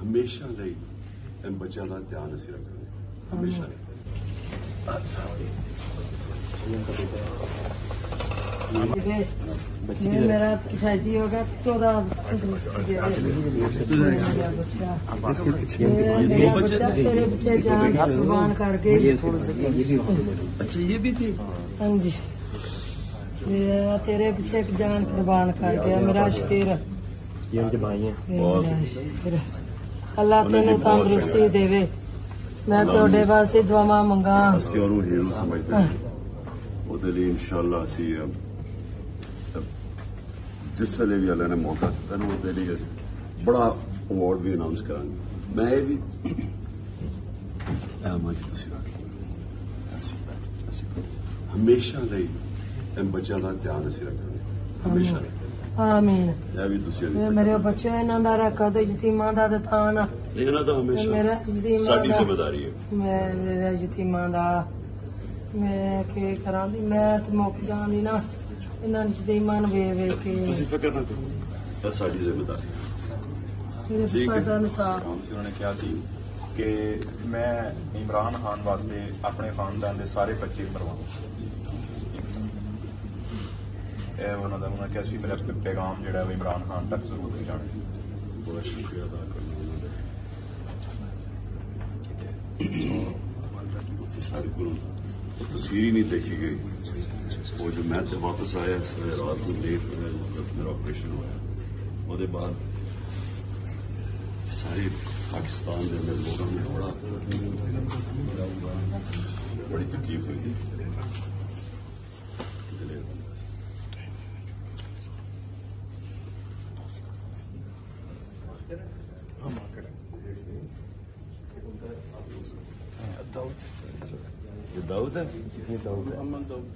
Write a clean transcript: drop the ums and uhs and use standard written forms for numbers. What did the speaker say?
हमेशा ਲਈ इन बच्चों का ध्यान असी रखेंगे हमेशा। मेरा शादी होगा थोड़ा तेरे बच्चे जान कुर्बान करके। अच्छा ये भी थी। हाँ जी तेरे पीछे जान कुर्बान कर गया मेरा शकीर। अल्लाह तेन तंदुरुस्ती देवे। मैं थोड़े वास्ते दुआवां मंगा। ਅਸੀਂ ਉਹਨੂੰ ਹੀਰੋ ਸਮਝਦੇ ਹਾਂ ਉਹਦੇ ਲਈ ਇਨਸ਼ਾਅੱਲਾ ਅਸੀਂ जिस वेले भी अल्लाह ने मौका दिता ना ਉਹਦੇ ਲਈ बड़ा अवार्ड भी अनाउंस करांगे। मैं ये भी हमेशा ਲਈ इन बच्चों का ध्यान असी रखेंगे हमेशा। आमीन। ਇਹ ਵੀ ਤੁਸੀਂ मेरे बच्चे इन्हों का रखा तो यतीमां दा थान आ। ਇਹਨਾਂ ਦਾ ਹਮੇਸ਼ਾ मेरा यतीमां ਸਾਡੀ ਜ਼ਿੰਮੇਵਾਰੀ ਹੈ। मेरा यतीमां दा मैं के करा दी मैं तो मुक जानी ना इन्होंने यतीमां वे वे के। ਤੁਸੀਂ ਫਿਕਰ ਨਾ ਕਰੋ ਇਹ ਸਾਡੀ ਜ਼ਿੰਮੇਵਾਰੀ ਹੈ। सिर्फ पता निसार उन्होंने कहा थी कि मैं इमरान खान वास्ते अपने खानदान के सारे बच्चे मरवाऊं। उन्होंने कहा सी मेरा पैगाम जो इमरान खान तक जरूर पहुंचाने। बहुत शुक्रिया अदा करना सारी को तस्वीर नहीं देखी गई। वो जो मैं तो वापस आया रात को लेट मेरा ऑपरेशन होया वो बाद सारे पाकिस्तान के अंदर लोगों ने बड़ी तकलीफ हुई थी। ये दाऊद है। मोहम्मद दाऊद।